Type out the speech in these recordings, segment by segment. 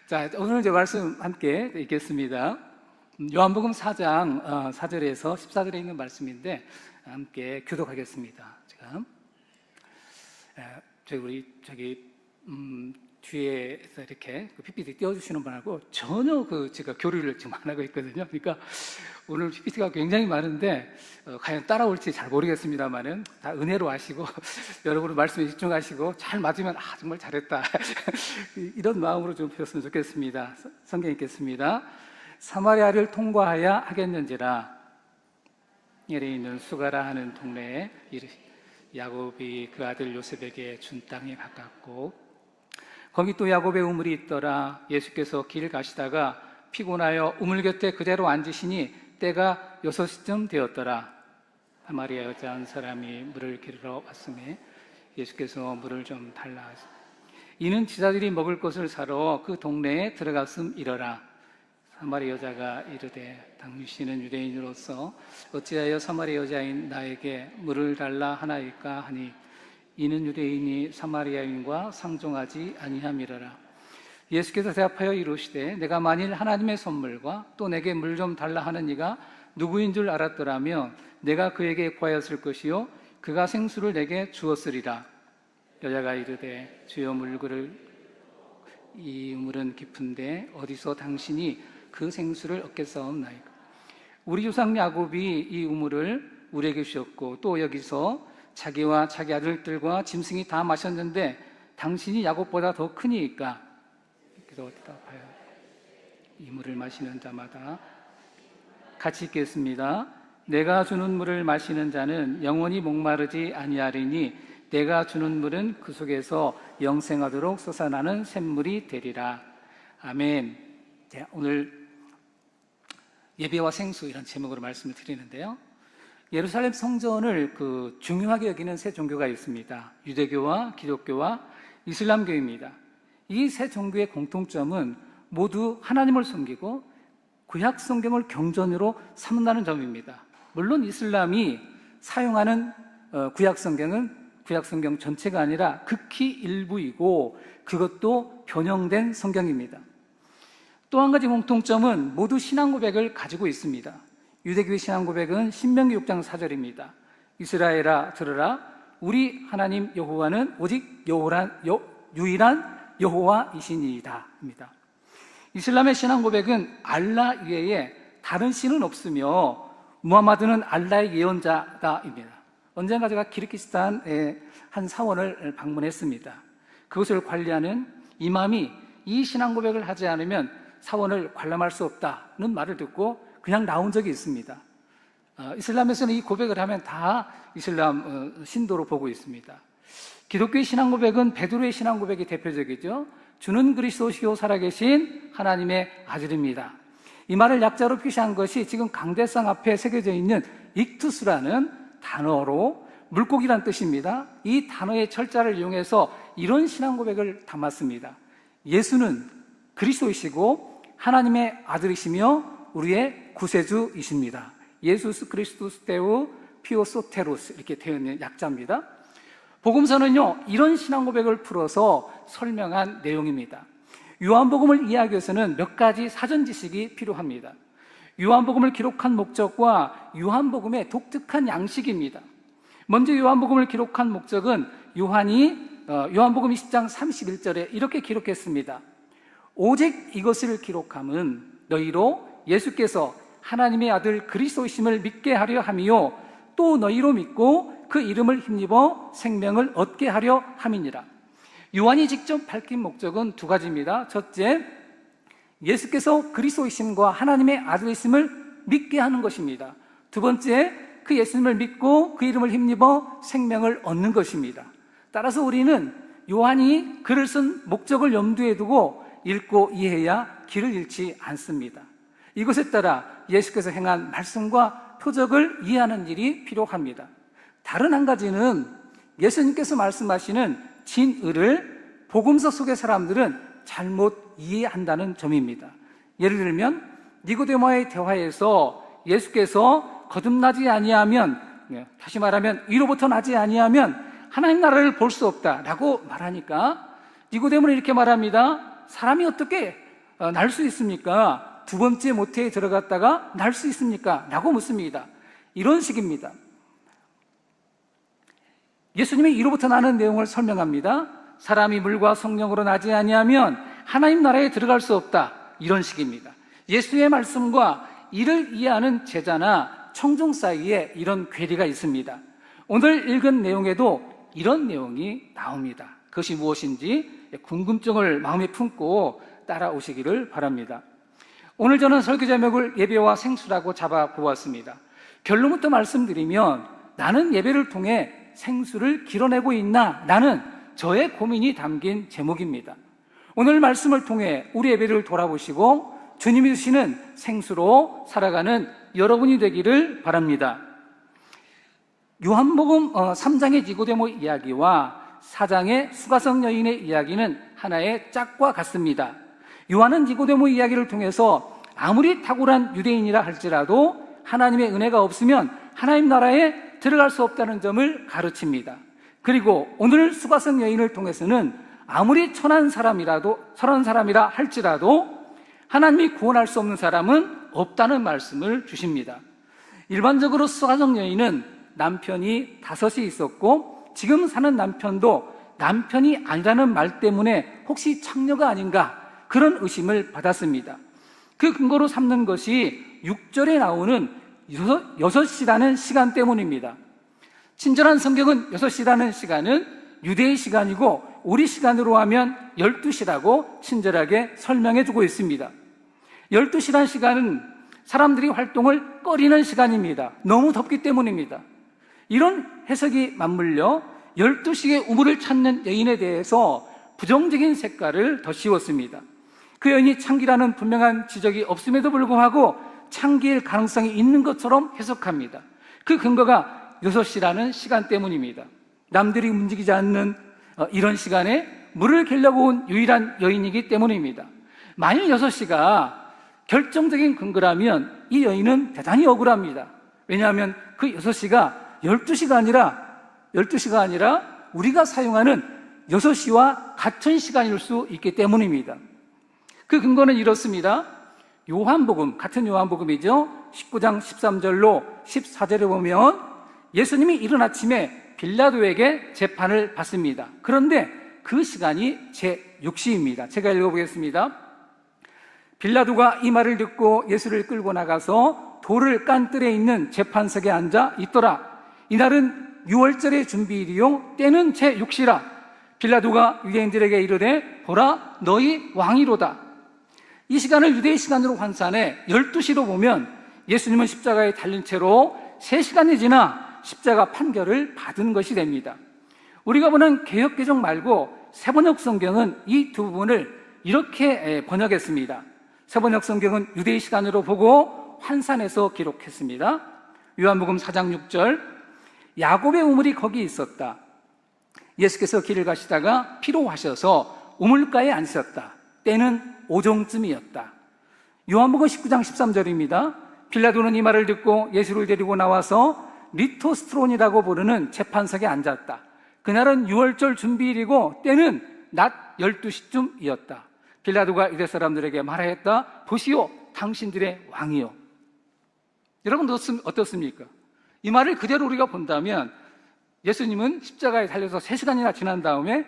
자, 오늘 이제 말씀 함께 읽겠습니다. 요한복음 4장 4절에서 14절에 있는 말씀인데 함께 교독하겠습니다. 제가 뒤에서 이렇게 PPT 띄워주시는 분하고 전혀 제가 교류를 지금 안 하고 있거든요. 그러니까 오늘 PPT가 굉장히 많은데 과연 따라올지 잘 모르겠습니다만은 다 은혜로 하시고 여러분의 말씀에 집중하시고 잘 맞으면 정말 잘했다 이런 마음으로 좀 보셨으면 좋겠습니다. 성경 읽겠습니다. 사마리아를 통과하여 하겠는지라 예레 있는 수가라 하는 동네에 야곱이 그 아들 요셉에게 준 땅에 가깝고 거기 또 야곱의 우물이 있더라. 예수께서 길 가시다가 피곤하여 우물 곁에 그대로 앉으시니 때가 6시쯤 되었더라. 사마리아 여자 한 사람이 물을 기르러 왔음에 예수께서 물을 좀 달라 하시니 이는 제자들이 먹을 것을 사러 그 동네에 들어갔음이러라. 사마리아 여자가 이르되 당신은 유대인으로서 어찌하여 사마리아 여자인 나에게 물을 달라 하나이까 하니 이는 유대인이 사마리아인과 상종하지 아니함이러라. 예수께서 대답하여 이르시되 내가 만일 하나님의 선물과 또 내게 물 좀 달라 하는 이가 누구인 줄 알았더라면 내가 그에게 구하였을 것이요 그가 생수를 내게 주었으리라. 여자가 이르되 주여 물그를 이 우물은 깊은데 어디서 당신이 그 생수를 얻겠사옵나이까. 우리 조상 야곱이 이 우물을 우리에게 주셨고 또 여기서 자기와 자기 아들들과 짐승이 다 마셨는데 당신이 야곱보다 더 크니까. 그래서 대답하여 이 물을 마시는 자마다 같이 읽겠습니다. 내가 주는 물을 마시는 자는 영원히 목마르지 아니하리니 내가 주는 물은 그 속에서 영생하도록 솟아나는 샘물이 되리라. 아멘. 오늘 예배와 생수 이런 제목으로 말씀을 드리는데요. 예루살렘 성전을 중요하게 여기는 세 종교가 있습니다. 유대교와 기독교와 이슬람교입니다. 이 세 종교의 공통점은 모두 하나님을 섬기고 구약 성경을 경전으로 삼는다는 점입니다. 물론 이슬람이 사용하는 구약 성경은 구약 성경 전체가 아니라 극히 일부이고 그것도 변형된 성경입니다. 또 한 가지 공통점은 모두 신앙 고백을 가지고 있습니다. 유대교의 신앙 고백은 신명기 6장 4절입니다. 이스라엘아 들으라 우리 하나님 여호와는 오직 유일한 여호와이시니이다 입니다. 이슬람의 신앙 고백은 알라 외에 다른 신은 없으며 무함마드는 알라의 예언자다입니다. 언젠가 제가 키르기스탄의 한 사원을 방문했습니다. 그것을 관리하는 이맘이 이 신앙 고백을 하지 않으면 사원을 관람할 수 없다는 말을 듣고 그냥 나온 적이 있습니다. 이슬람에서는 이 고백을 하면 다 이슬람 신도로 보고 있습니다. 기독교의 신앙 고백은 베드로의 신앙 고백이 대표적이죠. 주는 그리스도시요 살아계신 하나님의 아들입니다. 이 말을 약자로 표시한 것이 지금 강대상 앞에 새겨져 있는 익투스라는 단어로 물고기란 뜻입니다. 이 단어의 철자를 이용해서 이런 신앙 고백을 담았습니다. 예수는 그리스도이시고 하나님의 아들이시며 우리의 구세주이십니다. 예수스 그리스도스 테우 피오소테로스 이렇게 되어 있는 약자입니다. 복음서는요 이런 신앙 고백을 풀어서 설명한 내용입니다. 요한복음을 이해하기 위해서는 몇 가지 사전 지식이 필요합니다. 요한복음을 기록한 목적과 요한복음의 독특한 양식입니다. 먼저 요한복음을 기록한 목적은 요한복음 20장 31절에 이렇게 기록했습니다. 오직 이것을 기록함은 너희로 예수께서 하나님의 아들 그리스도이심을 믿게 하려 함이요 또 너희로 믿고 그 이름을 힘입어 생명을 얻게 하려 함이니라. 요한이 직접 밝힌 목적은 두 가지입니다. 첫째, 예수께서 그리스도이심과 하나님의 아들이심을 믿게 하는 것입니다. 두 번째, 그 예수님을 믿고 그 이름을 힘입어 생명을 얻는 것입니다. 따라서 우리는 요한이 글을 쓴 목적을 염두에 두고 읽고 이해해야 길을 잃지 않습니다. 이것에 따라 예수께서 행한 말씀과 표적을 이해하는 일이 필요합니다. 다른 한 가지는 예수님께서 말씀하시는 진의를 복음서 속의 사람들은 잘못 이해한다는 점입니다. 예를 들면 니고데모와의 대화에서 예수께서 거듭나지 아니하면, 다시 말하면 위로부터 나지 아니하면 하나님 나라를 볼 수 없다라고 말하니까 니고데모는 이렇게 말합니다. 사람이 어떻게 날 수 있습니까? 두 번째 모태에 들어갔다가 날 수 있습니까? 라고 묻습니다. 이런 식입니다. 예수님이 이로부터 나는 내용을 설명합니다. 사람이 물과 성령으로 나지 아니하면 하나님 나라에 들어갈 수 없다. 이런 식입니다. 예수의 말씀과 이를 이해하는 제자나 청중 사이에 이런 괴리가 있습니다. 오늘 읽은 내용에도 이런 내용이 나옵니다. 그것이 무엇인지 궁금증을 마음에 품고 따라오시기를 바랍니다. 오늘 저는 설교 제목을 예배와 생수라고 잡아보았습니다. 결론부터 말씀드리면 나는 예배를 통해 생수를 길어내고 있나? 라는 저의 고민이 담긴 제목입니다. 오늘 말씀을 통해 우리 예배를 돌아보시고 주님이 주시는 생수로 살아가는 여러분이 되기를 바랍니다. 요한복음 3장의 니고데모 이야기와 4장의 수가성 여인의 이야기는 하나의 짝과 같습니다. 요한은 니고데모 이야기를 통해서 아무리 탁월한 유대인이라 할지라도 하나님의 은혜가 없으면 하나님 나라에 들어갈 수 없다는 점을 가르칩니다. 그리고 오늘 수가성 여인을 통해서는 아무리 선한 사람이라 할지라도 하나님이 구원할 수 없는 사람은 없다는 말씀을 주십니다. 일반적으로 수가성 여인은 남편이 5이 있었고 지금 사는 남편도 남편이 아니라는 말 때문에 혹시 창녀가 아닌가 그런 의심을 받았습니다. 그 근거로 삼는 것이 6절에 나오는 6시라는 시간 때문입니다. 친절한 성경은 6시라는 시간은 유대의 시간이고 우리 시간으로 하면 12시라고 친절하게 설명해 주고 있습니다. 12시라는 시간은 사람들이 활동을 꺼리는 시간입니다. 너무 덥기 때문입니다. 이런 해석이 맞물려 12시의 우물을 찾는 여인에 대해서 부정적인 색깔을 덧씌웠습니다. 그 여인이 창기라는 분명한 지적이 없음에도 불구하고 창기일 가능성이 있는 것처럼 해석합니다. 그 근거가 6시라는 시간 때문입니다. 남들이 움직이지 않는 이런 시간에 물을 개려고 온 유일한 여인이기 때문입니다. 만일 6시가 결정적인 근거라면 이 여인은 대단히 억울합니다. 왜냐하면 그 6시가 12시가 아니라 우리가 사용하는 6시와 같은 시간일 수 있기 때문입니다. 그 근거는 이렇습니다. 요한복음, 같은 요한복음이죠. 19장 13절로 14절에 보면 예수님이 이른 아침에 빌라도에게 재판을 받습니다. 그런데 그 시간이 제6시입니다. 제가 읽어보겠습니다. 빌라도가 이 말을 듣고 예수를 끌고 나가서 돌을 깐 뜰에 있는 재판석에 앉아 있더라. 이날은 6월절의 준비일이요 때는 제6시라. 빌라도가 유대인들에게 이르되 보라 너희 왕이로다. 이 시간을 유대의 시간으로 환산해 12시로 보면 예수님은 십자가에 달린 채로 3시간이 지나 십자가 판결을 받은 것이 됩니다. 우리가 보는 개역개정 말고 세번역 성경은 이 두 부분을 이렇게 번역했습니다. 세번역 성경은 유대의 시간으로 보고 환산해서 기록했습니다. 요한복음 4장 6절 야곱의 우물이 거기 있었다. 예수께서 길을 가시다가 피로하셔서 우물가에 앉으셨다. 때는 오종쯤이었다. 요한복음 19장 13절입니다. 빌라도는 이 말을 듣고 예수를 데리고 나와서 리토스트론이라고 부르는 재판석에 앉았다. 그날은 6월절 준비일이고 때는 낮 12시쯤이었다. 빌라도가 유대 사람들에게 말하였다. 보시오, 당신들의 왕이요. 여러분 어떻습니까? 이 말을 그대로 우리가 본다면 예수님은 십자가에 달려서 3시간이나 지난 다음에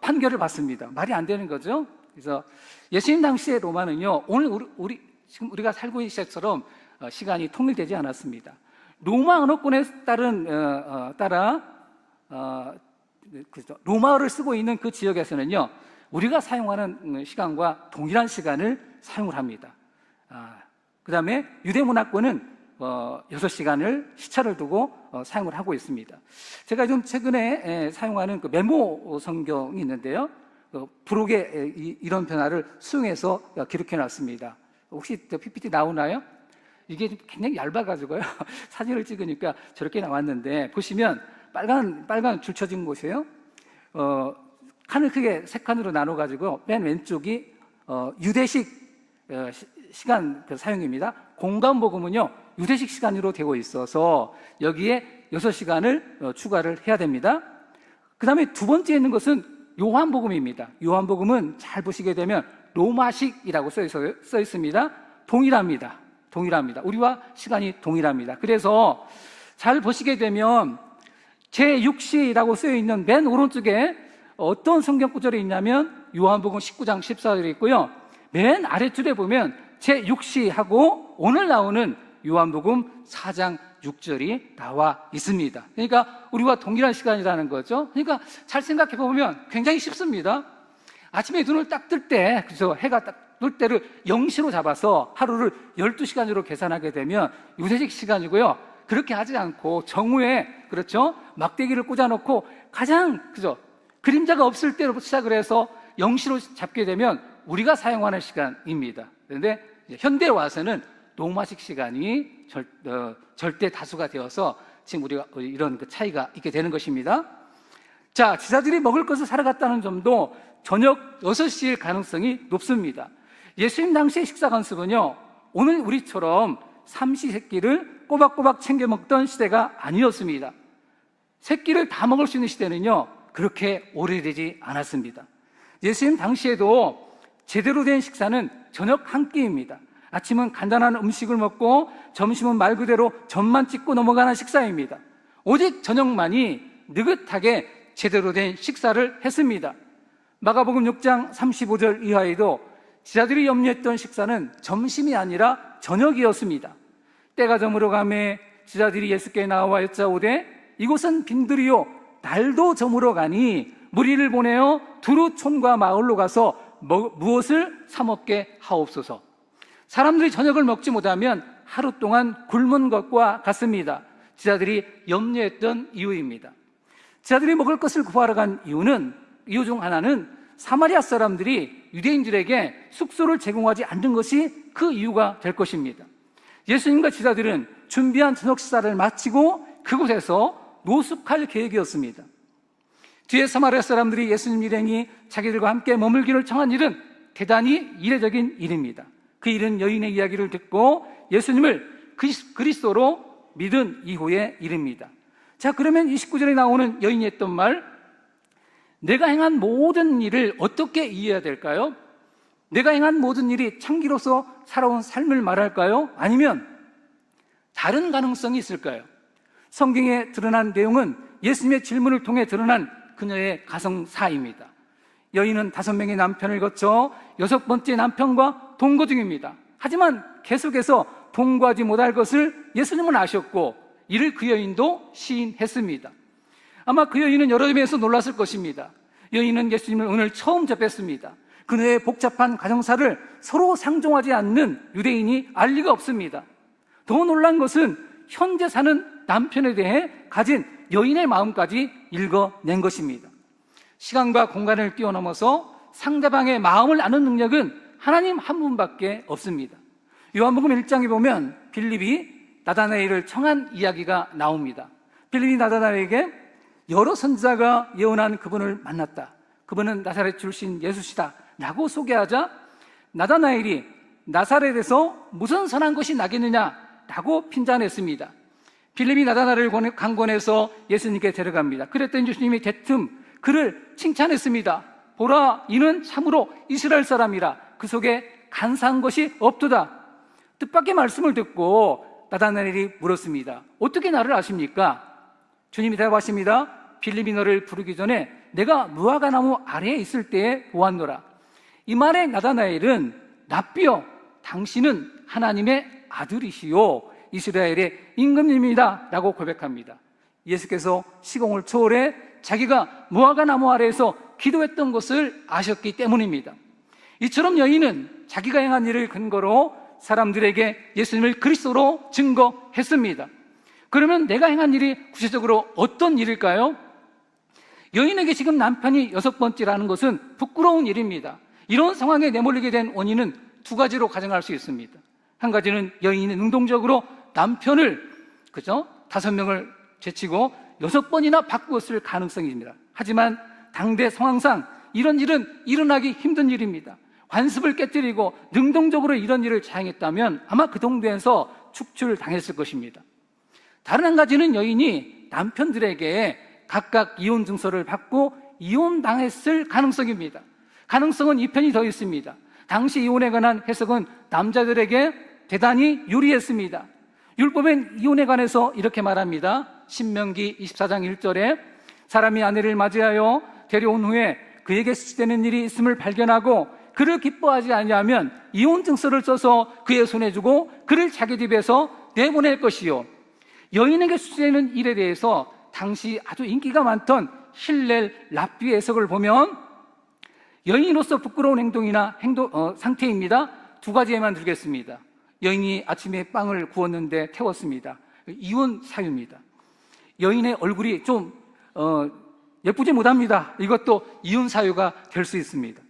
판결을 받습니다. 말이 안 되는 거죠. 그래서 예수님 당시의 로마는요, 오늘 지금 우리가 살고 있는 시대처럼 시간이 통일되지 않았습니다. 로마 언어권에 따라 로마어를 쓰고 있는 그 지역에서는요, 우리가 사용하는 시간과 동일한 시간을 사용을 합니다. 그 다음에 유대 문화권은 6시간을 시차를 두고 사용을 하고 있습니다. 제가 좀 최근에 사용하는 그 메모 성경이 있는데요, 부록에 이런 변화를 수용해서 기록해 놨습니다. 혹시 PPT 나오나요? 이게 굉장히 얇아가지고요. 사진을 찍으니까 저렇게 나왔는데, 보시면 빨간 줄 쳐진 곳이에요. 칸을 크게 3칸으로 나눠가지고 맨 왼쪽이 유대식 시간 사용입니다. 공간복음은요, 유대식 시간으로 되어 있어서 여기에 6시간을 추가를 해야 됩니다. 그 다음에 두 번째 있는 것은 요한복음입니다. 요한복음은 잘 보시게 되면 로마식이라고 써 있습니다. 동일합니다. 우리와 시간이 동일합니다. 그래서 잘 보시게 되면 제6시라고 쓰여 있는 맨 오른쪽에 어떤 성경 구절이 있냐면 요한복음 19장 14절이 있고요. 맨 아래줄에 보면 제6시하고 오늘 나오는 요한복음 4장 6절이 나와 있습니다. 그러니까 우리와 동일한 시간이라는 거죠. 그러니까 잘 생각해 보면 굉장히 쉽습니다. 아침에 눈을 딱 뜰 때, 그래서 해가 딱 뜰 때를 0시로 잡아서 하루를 12시간으로 계산하게 되면 유세식 시간이고요. 그렇게 하지 않고 정오에, 그렇죠? 막대기를 꽂아놓고 가장, 그죠? 그림자가 없을 때로 시작을 해서 0시로 잡게 되면 우리가 사용하는 시간입니다. 그런데 현대에 와서는 로마식 시간이 절대 다수가 되어서 지금 우리가 이런 그 차이가 있게 되는 것입니다. 자, 제자들이 먹을 것을 사러 갔다는 점도 저녁 6시일 가능성이 높습니다. 예수님 당시의 식사 관습은요, 오늘 우리처럼 삼시세끼를 꼬박꼬박 챙겨 먹던 시대가 아니었습니다. 세끼를 다 먹을 수 있는 시대는요, 그렇게 오래되지 않았습니다. 예수님 당시에도 제대로 된 식사는 저녁 한 끼입니다. 아침은 간단한 음식을 먹고 점심은 말 그대로 점만 찍고 넘어가는 식사입니다. 오직 저녁만이 느긋하게 제대로 된 식사를 했습니다. 마가복음 6장 35절 이하에도 제자들이 염려했던 식사는 점심이 아니라 저녁이었습니다. 때가 저물어 가매 제자들이 예수께 나와 여짜오되 이곳은 빈들이요 날도 저물어 가니 무리를 보내어 두루 촌과 마을로 가서 무엇을 사 먹게 하옵소서. 사람들이 저녁을 먹지 못하면 하루 동안 굶은 것과 같습니다. 제자들이 염려했던 이유입니다. 제자들이 먹을 것을 구하러 간 이유 중 하나는 사마리아 사람들이 유대인들에게 숙소를 제공하지 않는 것이 그 이유가 될 것입니다. 예수님과 제자들은 준비한 저녁 식사를 마치고 그곳에서 노숙할 계획이었습니다. 뒤에 사마리아 사람들이 예수님 일행이 자기들과 함께 머물기를 청한 일은 대단히 이례적인 일입니다. 그 일은 여인의 이야기를 듣고 예수님을 그리스도로 믿은 이후의 일입니다. 자, 그러면 29절에 나오는 여인이 했던 말, 내가 행한 모든 일을 어떻게 이해해야 될까요? 내가 행한 모든 일이 창기로서 살아온 삶을 말할까요? 아니면 다른 가능성이 있을까요? 성경에 드러난 내용은 예수님의 질문을 통해 드러난 그녀의 가정사입니다. 여인은 5명의 남편을 거쳐 6번째 남편과 동거 중입니다. 하지만 계속해서 동거하지 못할 것을 예수님은 아셨고 이를 그 여인도 시인했습니다. 아마 그 여인은 여러 점에서 놀랐을 것입니다. 여인은 예수님을 오늘 처음 접했습니다. 그녀의 복잡한 가정사를 서로 상종하지 않는 유대인이 알 리가 없습니다. 더 놀란 것은 현재 사는 남편에 대해 가진 여인의 마음까지 읽어낸 것입니다. 시간과 공간을 뛰어넘어서 상대방의 마음을 아는 능력은 하나님 한 분밖에 없습니다. 요한복음 1장에 보면 빌립이 나다나엘을 청한 이야기가 나옵니다. 빌립이 나다나엘에게 여러 선지자가 예언한 그분을 만났다. 그분은 나사렛 출신 예수시다 라고 소개하자 나다나엘이 나사렛에서 무슨 선한 것이 나겠느냐 라고 핀잔했습니다. 빌립이 나다나엘을 강권해서 예수님께 데려갑니다. 그랬더니 예수님이 대뜸 그를 칭찬했습니다. 보라, 이는 참으로 이스라엘 사람이라 그 속에 간사한 것이 없도다. 뜻밖의 말씀을 듣고 나다나엘이 물었습니다. 어떻게 나를 아십니까? 주님이 대답하십니다. 빌립이 너를 부르기 전에 내가 무화과나무 아래에 있을 때에 보았노라. 이 말에 나다나엘은 랍비여, 당신은 하나님의 아들이시요 이스라엘의 임금님이다 라고 고백합니다. 예수께서 시공을 초월해 자기가 무화과나무 아래에서 기도했던 것을 아셨기 때문입니다. 이처럼 여인은 자기가 행한 일을 근거로 사람들에게 예수님을 그리스도로 증거했습니다. 그러면 내가 행한 일이 구체적으로 어떤 일일까요? 여인에게 지금 남편이 6번째라는 것은 부끄러운 일입니다. 이런 상황에 내몰리게 된 원인은 2가지로 가정할 수 있습니다. 한 가지는 여인이 능동적으로 남편을 5명을 제치고 6번이나 바꾸었을 가능성입니다. 하지만 당대 상황상 이런 일은 일어나기 힘든 일입니다. 관습을 깨뜨리고 능동적으로 이런 일을 자행했다면 아마 그 동네에서 축출당했을 것입니다. 다른 한 가지는 여인이 남편들에게 각각 이혼 증서를 받고 이혼당했을 가능성입니다. 가능성은 2편이 더 있습니다. 당시 이혼에 관한 해석은 남자들에게 대단히 유리했습니다. 율법엔 이혼에 관해서 이렇게 말합니다. 신명기 24장 1절에 사람이 아내를 맞이하여 데려온 후에 그에게 수치되는 일이 있음을 발견하고 그를 기뻐하지 아니하면 이혼 증서를 써서 그의 손에 주고 그를 자기 집에서 내보낼 것이요, 여인에게 수치되는 일에 대해서 당시 아주 인기가 많던 힐렐 랍비 해석을 보면 여인으로서 부끄러운 행동이나 상태입니다. 두 가지에만 들겠습니다. 여인이 아침에 빵을 구웠는데 태웠습니다. 이혼 사유입니다. 여인의 얼굴이 좀 예쁘지 못합니다. 이것도 이혼 사유가 될 수 있습니다.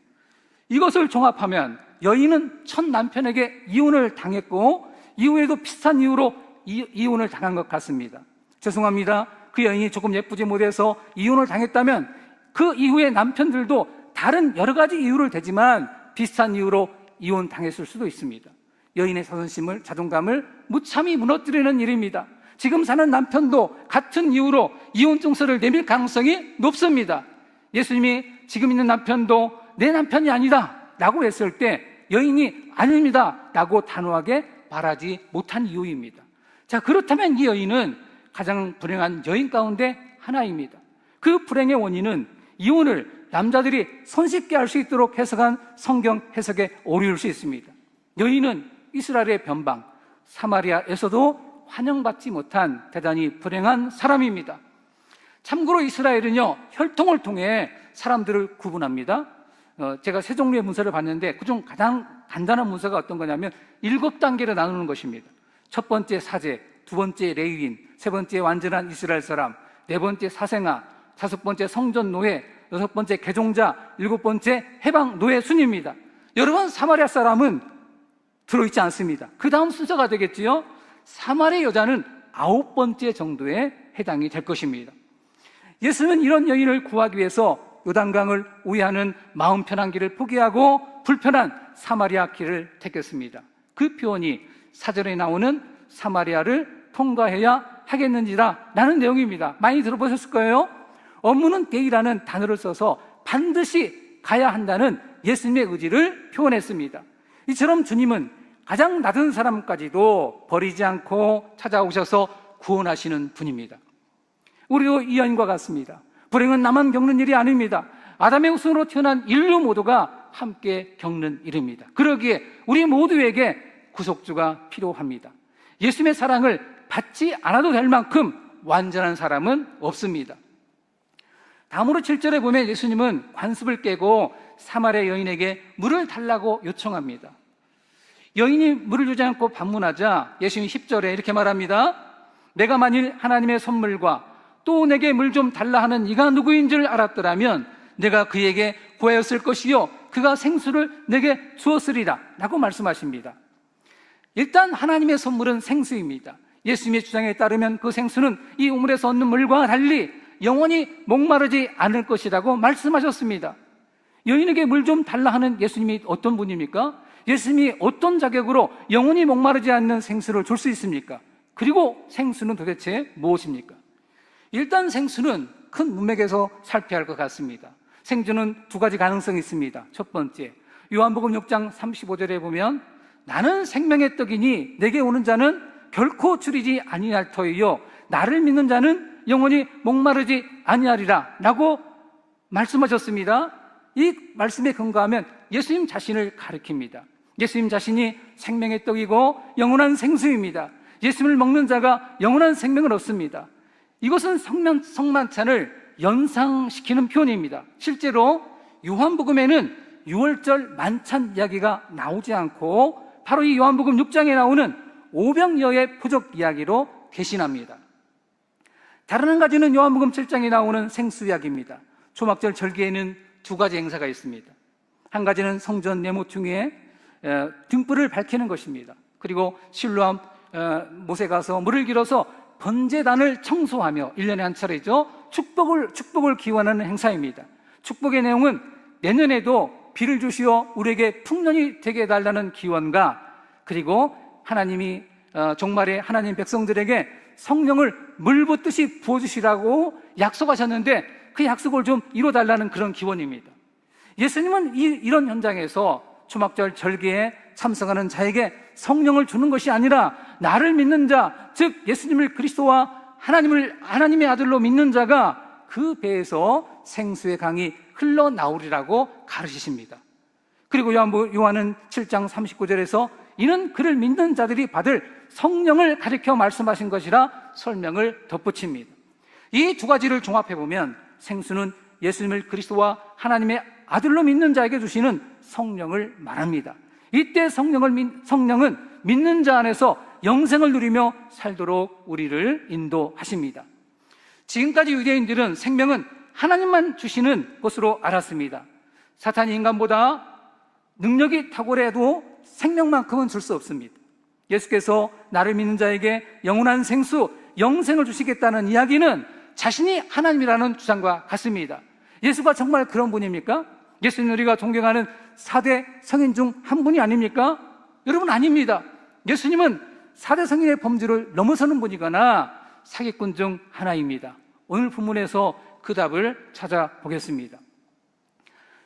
이것을 종합하면 여인은 첫 남편에게 이혼을 당했고 이후에도 비슷한 이유로 이혼을 당한 것 같습니다. 죄송합니다. 그 여인이 조금 예쁘지 못해서 이혼을 당했다면 그 이후에 남편들도 다른 여러 가지 이유를 대지만 비슷한 이유로 이혼 당했을 수도 있습니다. 여인의 자존감을 무참히 무너뜨리는 일입니다. 지금 사는 남편도 같은 이유로 이혼 증서를 내밀 가능성이 높습니다. 예수님이 지금 있는 남편도 내 남편이 아니다 라고 했을 때 여인이 아닙니다 라고 단호하게 말하지 못한 이유입니다. 자, 그렇다면 이 여인은 가장 불행한 여인 가운데 하나입니다. 그 불행의 원인은 이혼을 남자들이 손쉽게 할 수 있도록 해석한 성경 해석에 오류일 수 있습니다. 여인은 이스라엘의 변방 사마리아에서도 환영받지 못한 대단히 불행한 사람입니다. 참고로 이스라엘은요, 혈통을 통해 사람들을 구분합니다. 제가 세 종류의 문서를 봤는데 그중 가장 간단한 문서가 어떤 거냐면 7단계로 나누는 것입니다. 첫 번째 사제, 두 번째 레위인, 세 번째 완전한 이스라엘 사람, 네 번째 사생아, 다섯 번째 성전 노예, 여섯 번째 개종자, 일곱 번째 해방 노예 순입니다. 여러분, 사마리아 사람은 들어있지 않습니다. 그 다음 순서가 되겠지요. 사마리아 여자는 9번째 정도에 해당이 될 것입니다. 예수는 이런 여인을 구하기 위해서 요단강을 우회하는 마음 편한 길을 포기하고 불편한 사마리아 길을 택했습니다. 그 표현이 사절에 나오는 사마리아를 통과해야 하겠는지라 라는 내용입니다. 많이 들어보셨을 거예요. 업무는 데이라는 단어를 써서 반드시 가야 한다는 예수님의 의지를 표현했습니다. 이처럼 주님은 가장 낮은 사람까지도 버리지 않고 찾아오셔서 구원하시는 분입니다. 우리도 이 여인과 같습니다. 불행은 나만 겪는 일이 아닙니다. 아담의 후손으로 태어난 인류 모두가 함께 겪는 일입니다. 그러기에 우리 모두에게 구속주가 필요합니다. 예수님의 사랑을 받지 않아도 될 만큼 완전한 사람은 없습니다. 다음으로 7절에 보면 예수님은 관습을 깨고 사마리아 여인에게 물을 달라고 요청합니다. 여인이 물을 주지 않고 반문하자 예수님이 10절에 이렇게 말합니다. 내가 만일 하나님의 선물과 또 내게 물 좀 달라 하는 이가 누구인 줄 알았더라면 내가 그에게 구하였을 것이요 그가 생수를 내게 주었으리라 라고 말씀하십니다. 일단 하나님의 선물은 생수입니다. 예수님의 주장에 따르면 그 생수는 이 우물에서 얻는 물과 달리 영원히 목마르지 않을 것이라고 말씀하셨습니다. 여인에게 물 좀 달라 하는 예수님이 어떤 분입니까? 예수님이 어떤 자격으로 영원히 목마르지 않는 생수를 줄 수 있습니까? 그리고 생수는 도대체 무엇입니까? 일단 생수는 큰 문맥에서 살펴야 할 것 같습니다. 생수는 두 가지 가능성이 있습니다. 첫 번째, 요한복음 6장 35절에 보면 나는 생명의 떡이니 내게 오는 자는 결코 줄이지 아니할 터이요 나를 믿는 자는 영원히 목마르지 아니하리라 라고 말씀하셨습니다. 이 말씀에 근거하면 예수님 자신을 가리킵니다. 예수님 자신이 생명의 떡이고 영원한 생수입니다. 예수님을 먹는 자가 영원한 생명을 얻습니다. 이것은 성만찬을 연상시키는 표현입니다. 실제로 요한복음에는 6월절 만찬 이야기가 나오지 않고 바로 이 요한복음 6장에 나오는 오병이어의 표적 이야기로 대신합니다. 다른 한 가지는 요한복음 7장에 나오는 생수 이야기입니다. 초막절 절기에는 두 가지 행사가 있습니다. 한 가지는 성전 네모 퉁에 등불을 밝히는 것입니다. 그리고 실로암 못에 가서 물을 길어서 번제단을 청소하며 1년에 한 차례죠. 축복을 기원하는 행사입니다. 축복의 내용은 내년에도 비를 주시어 우리에게 풍년이 되게 해달라는 기원과 그리고 하나님이 종말에 하나님 백성들에게 성령을 물 붓듯이 부어주시라고 약속하셨는데 그 약속을 좀 이뤄달라는 그런 기원입니다. 예수님은 이런 현장에서 초막절 절기에 참석하는 자에게 성령을 주는 것이 아니라 나를 믿는 자, 즉 예수님을 그리스도와 하나님의 아들로 믿는 자가 그 배에서 생수의 강이 흘러나오리라고 가르치십니다. 그리고 요한은 7장 39절에서 이는 그를 믿는 자들이 받을 성령을 가리켜 말씀하신 것이라 설명을 덧붙입니다. 이 두 가지를 종합해보면 생수는 예수님을 그리스도와 하나님의 아들로 믿는 자에게 주시는 성령을 말합니다. 이때 성령은 믿는 자 안에서 영생을 누리며 살도록 우리를 인도하십니다. 지금까지 유대인들은 생명은 하나님만 주시는 것으로 알았습니다. 사탄이 인간보다 능력이 탁월해도 생명만큼은 줄 수 없습니다. 예수께서 나를 믿는 자에게 영원한 생수, 영생을 주시겠다는 이야기는 자신이 하나님이라는 주장과 같습니다. 예수가 정말 그런 분입니까? 예수는 우리가 존경하는 4대 성인 중 한 분이 아닙니까? 여러분, 아닙니다. 예수님은 4대 성인의 범주를 넘어서는 분이거나 사기꾼 중 하나입니다. 오늘 본문에서 그 답을 찾아보겠습니다.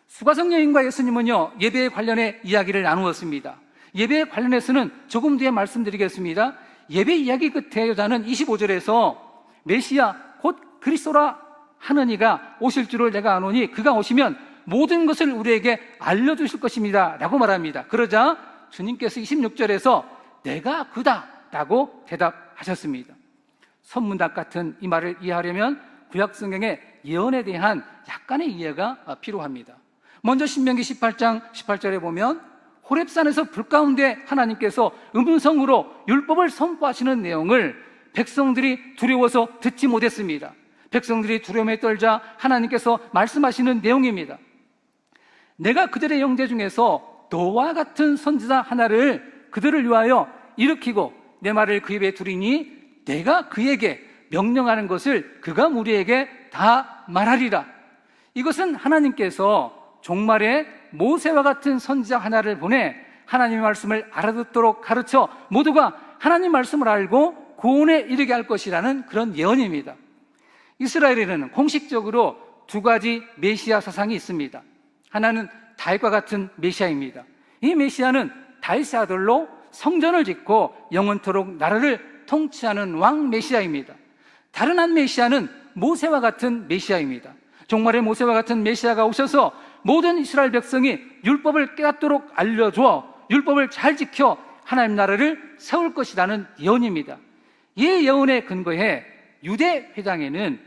수가성 여인과 예수님은요, 예배에 관련해 이야기를 나누었습니다. 예배에 관련해서는 조금 뒤에 말씀드리겠습니다. 예배 이야기 끝에 여자는 25절에서 메시아 곧 그리스도라 하는 이가 오실 줄을 내가 아노니 그가 오시면 모든 것을 우리에게 알려주실 것입니다 라고 말합니다. 그러자 주님께서 26절에서 내가 그다 라고 대답하셨습니다. 선문답 같은 이 말을 이해하려면 구약성경의 예언에 대한 약간의 이해가 필요합니다. 먼저 신명기 18장 18절에 보면 호렙산에서 불 가운데 하나님께서 음성으로 율법을 선포하시는 내용을 백성들이 두려워서 듣지 못했습니다. 백성들이 두려움에 떨자 하나님께서 말씀하시는 내용입니다. 내가 그들의 형제 중에서 너와 같은 선지자 하나를 그들을 위하여 일으키고 내 말을 그 입에 두리니 내가 그에게 명령하는 것을 그가 우리에게 다 말하리라. 이것은 하나님께서 종말에 모세와 같은 선지자 하나를 보내 하나님의 말씀을 알아듣도록 가르쳐 모두가 하나님 말씀을 알고 구원에 이르게 할 것이라는 그런 예언입니다. 이스라엘에는 공식적으로 두 가지 메시아 사상이 있습니다. 하나는 다윗과 같은 메시아입니다. 이 메시아는 다윗의 아들로 성전을 짓고 영원토록 나라를 통치하는 왕 메시아입니다. 다른 한 메시아는 모세와 같은 메시아입니다. 종말의 모세와 같은 메시아가 오셔서 모든 이스라엘 백성이 율법을 깨닫도록 알려주어 율법을 잘 지켜 하나님 나라를 세울 것이라는 예언입니다. 이 예언에 근거해 유대 회당에는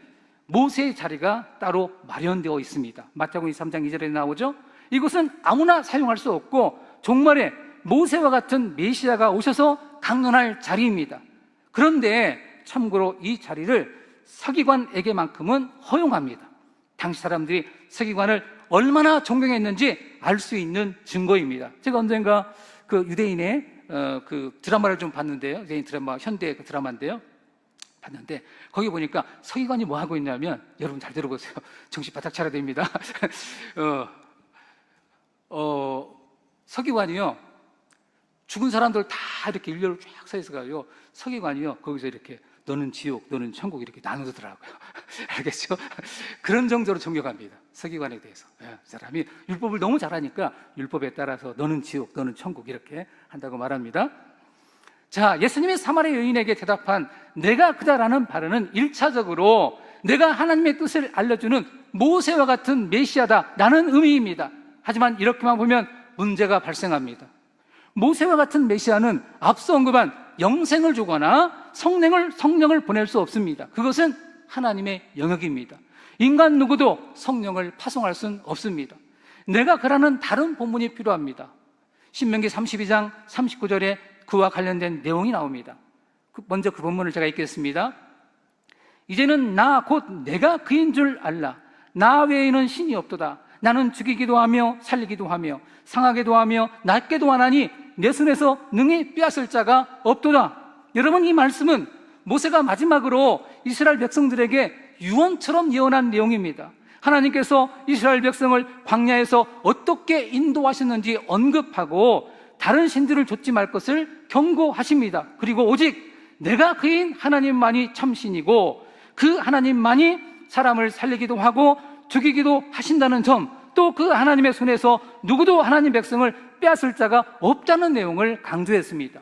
모세의 자리가 따로 마련되어 있습니다. 마태복음 23장 2절에 나오죠. 이것은 아무나 사용할 수 없고 종말에 모세와 같은 메시아가 오셔서 강론할 자리입니다. 그런데 참고로 이 자리를 서기관에게만큼은 허용합니다. 당시 사람들이 서기관을 얼마나 존경했는지 알 수 있는 증거입니다. 제가 언젠가 그 유대인의 그 드라마를 좀 봤는데요. 유대인 드라마, 현대 그 드라마인데요. 봤는데 거기 보니까 서기관이 뭐 하고 있냐면, 여러분 잘 들어보세요. 정신 바짝 차려야 됩니다. 서기관이요, 죽은 사람들 다 이렇게 일렬로 쫙 서 있어가지고 서기관이요 거기서 이렇게 너는 지옥, 너는 천국 이렇게 나누더라고요. 알겠죠? 그런 정도로 존경합니다. 서기관에 대해서. 사람이 율법을 너무 잘하니까 율법에 따라서 너는 지옥, 너는 천국 이렇게 한다고 말합니다. 자, 예수님이 사마리아 여인에게 대답한 내가 그다라는 발언은 1차적으로 내가 하나님의 뜻을 알려주는 모세와 같은 메시아다라는 의미입니다. 하지만 이렇게만 보면 문제가 발생합니다. 모세와 같은 메시아는 앞서 언급한 영생을 주거나 성령을 보낼 수 없습니다. 그것은 하나님의 영역입니다. 인간 누구도 성령을 파송할 수는 없습니다. 내가 그라는 다른 본문이 필요합니다. 신명기 32장 39절에 그와 관련된 내용이 나옵니다. 먼저 그 본문을 제가 읽겠습니다. 이제는 나 곧 내가 그인 줄 알라. 나 외에는 신이 없도다. 나는 죽이기도 하며 살리기도 하며 상하게도 하며 낫게도 하나니 내 손에서 능히 빼앗을 자가 없도다. 여러분, 이 말씀은 모세가 마지막으로 이스라엘 백성들에게 유언처럼 예언한 내용입니다. 하나님께서 이스라엘 백성을 광야에서 어떻게 인도하셨는지 언급하고 다른 신들을 좇지 말 것을 경고하십니다. 그리고 오직 내가 그인 하나님만이 참신이고 그 하나님만이 사람을 살리기도 하고 죽이기도 하신다는 점, 또 그 하나님의 손에서 누구도 하나님 백성을 빼앗을 자가 없다는 내용을 강조했습니다.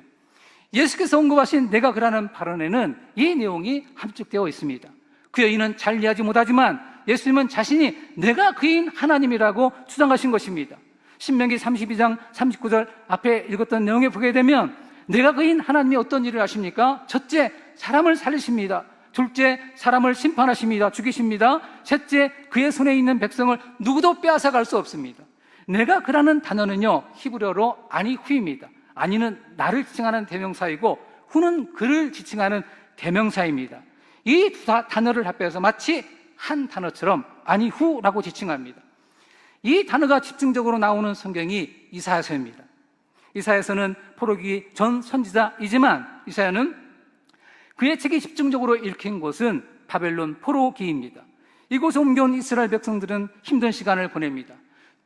예수께서 언급하신 내가 그라는 발언에는 이 내용이 함축되어 있습니다. 그 여인은 잘 이해하지 못하지만 예수님은 자신이 내가 그인 하나님이라고 주장하신 것입니다. 신명기 32장 39절 앞에 읽었던 내용에 보게 되면 내가 그인 하나님이 어떤 일을 하십니까? 첫째, 사람을 살리십니다. 둘째, 사람을 심판하십니다. 죽이십니다. 셋째, 그의 손에 있는 백성을 누구도 빼앗아 갈 수 없습니다. 내가 그라는 단어는요, 히브리어로 아니후입니다. 아니는 나를 지칭하는 대명사이고 후는 그를 지칭하는 대명사입니다. 이 두 단어를 합해서 마치 한 단어처럼 아니후라고 지칭합니다. 이 단어가 집중적으로 나오는 성경이 이사야서입니다. 이사야서는 포로기 전 선지자이지만 이사야는 그의 책이 집중적으로 읽힌 곳은 바벨론 포로기입니다. 이곳에 옮겨온 이스라엘 백성들은 힘든 시간을 보냅니다.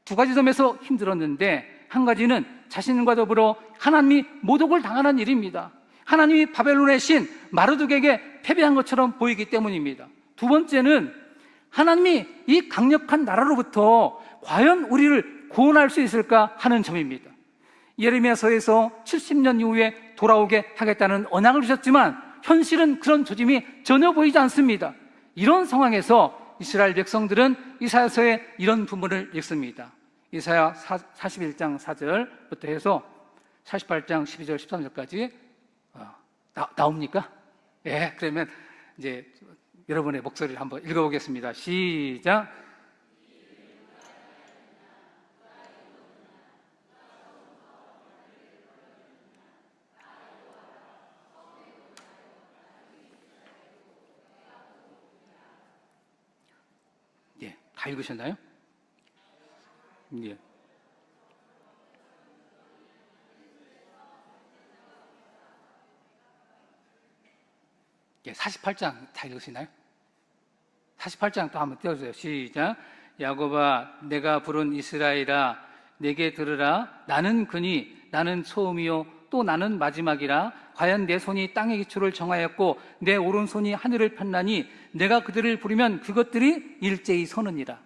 두 가지 점에서 힘들었는데 한 가지는 자신과 더불어 하나님이 모독을 당하는 일입니다. 하나님이 바벨론의 신 마르둑에게 패배한 것처럼 보이기 때문입니다. 두 번째는 하나님이 이 강력한 나라로부터 과연 우리를 구원할 수 있을까 하는 점입니다. 예레미야서에서 70년 이후에 돌아오게 하겠다는 언약을 주셨지만 현실은 그런 조짐이 전혀 보이지 않습니다. 이런 상황에서 이스라엘 백성들은 이사야서의 이런 부분을 읽습니다. 이사야 41장 4절부터 해서 48장 12절 13절까지 나옵니까? 예, 그러면 이제 여러분의 목소리를 한번 읽어보겠습니다. 시작. 예, 다 읽으셨나요? 예. 예, 48장 다 읽으시나요? 48장 또 한번 띄워주세요. 시작. 야곱아, 내가 부른 이스라엘아, 내게 들으라. 나는 그니, 나는 처음이요 또 나는 마지막이라. 과연 내 손이 땅의 기초를 정하였고 내 오른손이 하늘을 폈나니 내가 그들을 부르면 그것들이 일제히 서느니라.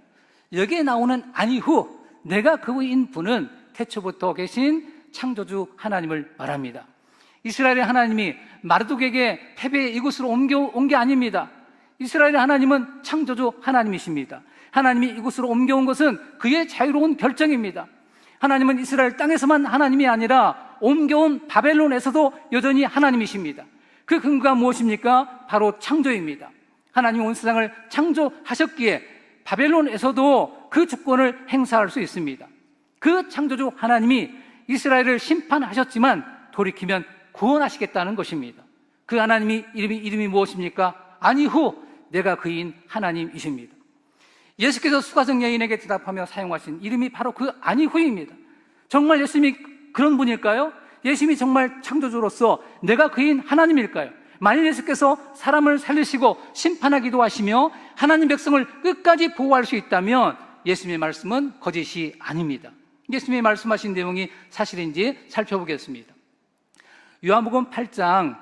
여기에 나오는 아니후, 내가 그인 분은 태초부터 계신 창조주 하나님을 말합니다. 이스라엘의 하나님이 마르둑에게 패배의 이곳으로 옮겨온 게 아닙니다. 이스라엘의 하나님은 창조주 하나님이십니다. 하나님이 이곳으로 옮겨온 것은 그의 자유로운 결정입니다. 하나님은 이스라엘 땅에서만 하나님이 아니라 옮겨온 바벨론에서도 여전히 하나님이십니다. 그 근거가 무엇입니까? 바로 창조입니다. 하나님이 온 세상을 창조하셨기에 바벨론에서도 그 주권을 행사할 수 있습니다. 그 창조주 하나님이 이스라엘을 심판하셨지만 돌이키면 구원하시겠다는 것입니다. 그 하나님이 이름이 무엇입니까? 아니후, 내가 그인 하나님이십니다. 예수께서 수가성 여인에게 대답하며 사용하신 이름이 바로 그 아니후입니다. 정말 예수님이 그런 분일까요? 예수님이 정말 창조주로서 내가 그인 하나님일까요? 만일 예수께서 사람을 살리시고 심판하기도 하시며 하나님 백성을 끝까지 보호할 수 있다면 예수님의 말씀은 거짓이 아닙니다. 예수님이 말씀하신 내용이 사실인지 살펴보겠습니다. 요한복음 8장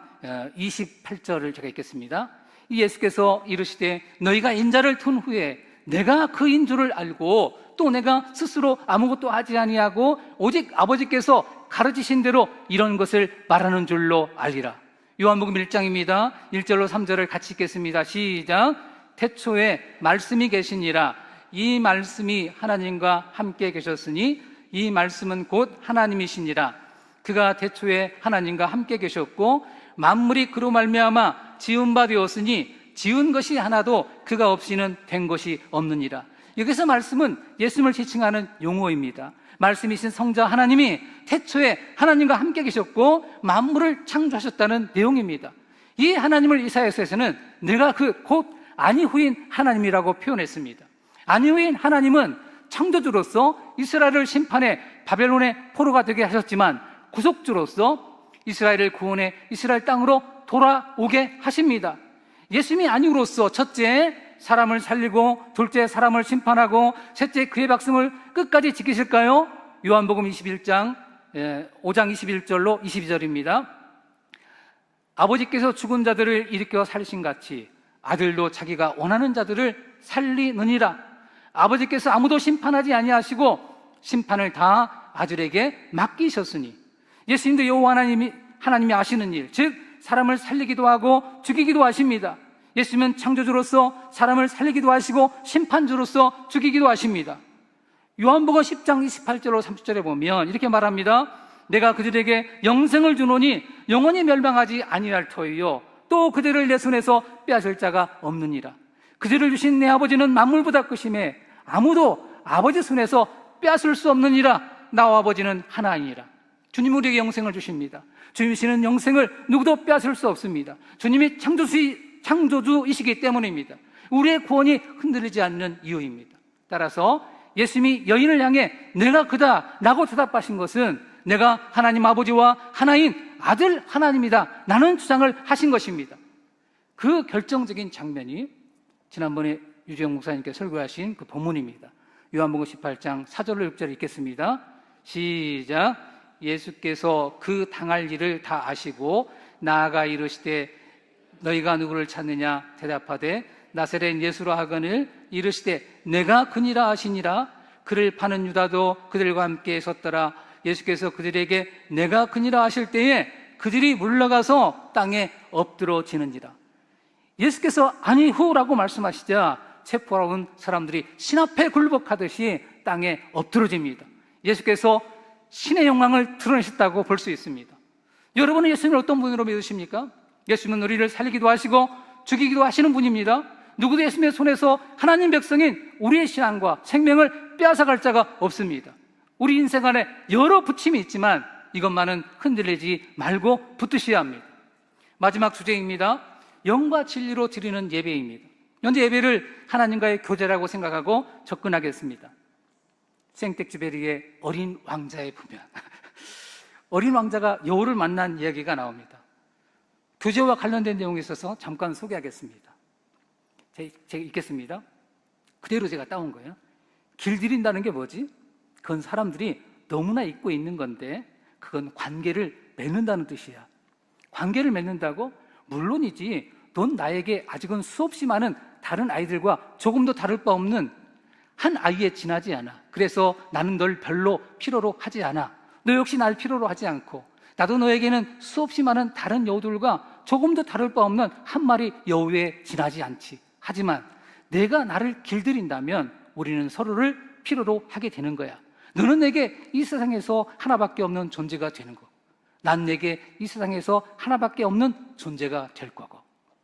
28절을 제가 읽겠습니다. 예수께서 이르시되 너희가 인자를 둔 후에 내가 그인 줄을 알고 또 내가 스스로 아무것도 하지 아니하고 오직 아버지께서 가르치신 대로 이런 것을 말하는 줄로 알리라. 요한복음 1장입니다. 1절로 3절을 같이 읽겠습니다. 시작. 태초에 말씀이 계시니라. 이 말씀이 하나님과 함께 계셨으니 이 말씀은 곧 하나님이시니라. 그가 태초에 하나님과 함께 계셨고 만물이 그로 말미암아 지은 바 되었으니 지은 것이 하나도 그가 없이는 된 것이 없느니라. 여기서 말씀은 예수님을 지칭하는 용어입니다. 말씀이신 성자 하나님이 태초에 하나님과 함께 계셨고 만물을 창조하셨다는 내용입니다. 이 하나님을 이사야서에서는 내가 그 곧 아니후인 하나님이라고 표현했습니다. 아니후인 하나님은 창조주로서 이스라엘을 심판해 바벨론의 포로가 되게 하셨지만 구속주로서 이스라엘을 구원해 이스라엘 땅으로 돌아오게 하십니다. 예수님이 아니후로서 첫째 사람을 살리고 둘째 사람을 심판하고 셋째 그의 백성을 끝까지 지키실까요? 요한복음 21장 5장 21절로 22절입니다. 아버지께서 죽은 자들을 일으켜 살리신 같이 아들도 자기가 원하는 자들을 살리느니라. 아버지께서 아무도 심판하지 아니하시고 심판을 다 아들에게 맡기셨으니, 예수님도 여호와 하나님이 아시는 일, 즉 사람을 살리기도 하고 죽이기도 하십니다. 예수님은 창조주로서 사람을 살리기도 하시고 심판주로서 죽이기도 하십니다. 요한복음 10장 28절로 30절에 보면 이렇게 말합니다. 내가 그들에게 영생을 주노니 영원히 멸망하지 아니할 터이요 또 그들을 내 손에서 빼앗을 자가 없느니라. 그들을 주신 내 아버지는 만물보다 크심에 아무도 아버지 손에서 빼앗을 수 없느니라. 나와 아버지는 하나이니라. 주님 우리에게 영생을 주십니다. 주님이시는 영생을 누구도 빼앗을 수 없습니다. 주님이 창조주이시기 때문입니다. 우리의 구원이 흔들리지 않는 이유입니다. 따라서 예수님이 여인을 향해 내가 그다 라고 대답하신 것은 내가 하나님 아버지와 하나인 아들 하나님이다 라는 주장을 하신 것입니다. 그 결정적인 장면이 지난번에 유재영 목사님께 설교하신 그 본문입니다. 요한복음 18장 4절로 6절 읽겠습니다. 시작. 예수께서 그 당할 일을 다 아시고 나아가 이르시되 너희가 누구를 찾느냐 대답하되 나사렛 예수라 하거늘 이르시되 내가 그니라 하시니라. 그를 파는 유다도 그들과 함께 섰더라. 예수께서 그들에게 내가 그니라 하실 때에 그들이 물러가서 땅에 엎드러지는지라. 예수께서 아니후라고 말씀하시자 체포하러 사람들이 신 앞에 굴복하듯이 땅에 엎드러집니다. 예수께서 신의 영광을 드러내셨다고 볼 수 있습니다. 여러분은 예수님을 어떤 분으로 믿으십니까? 예수님은 우리를 살리기도 하시고 죽이기도 하시는 분입니다. 누구도 예수님의 손에서 하나님 백성인 우리의 신앙과 생명을 빼앗아갈 자가 없습니다. 우리 인생 안에 여러 부침이 있지만 이것만은 흔들리지 말고 붙드셔야 합니다. 마지막 주제입니다. 영과 진리로 드리는 예배입니다. 현재 예배를 하나님과의 교제라고 생각하고 접근하겠습니다. 생텍쥐베리의 어린 왕자에 보면 어린 왕자가 여우를 만난 이야기가 나옵니다. 교제와 관련된 내용에 있어서 잠깐 소개하겠습니다. 제가 읽겠습니다. 그대로 제가 따온 거예요. 길들인다는 게 뭐지? 그건 사람들이 너무나 잊고 있는 건데 그건 관계를 맺는다는 뜻이야. 관계를 맺는다고? 물론이지. 넌 나에게 아직은 수없이 많은 다른 아이들과 조금도 다를 바 없는 한 아이에 지나지 않아. 그래서 나는 널 별로 필요로 하지 않아. 너 역시 날 필요로 하지 않고 나도 너에게는 수없이 많은 다른 여우들과 조금도 다를 바 없는 한 마리 여우에 지나지 않지. 하지만 내가 나를 길들인다면 우리는 서로를 필요로 하게 되는 거야. 너는 내게 이 세상에서 하나밖에 없는 존재가 되는 거. 난 내게 이 세상에서 하나밖에 없는 존재가 될 거고.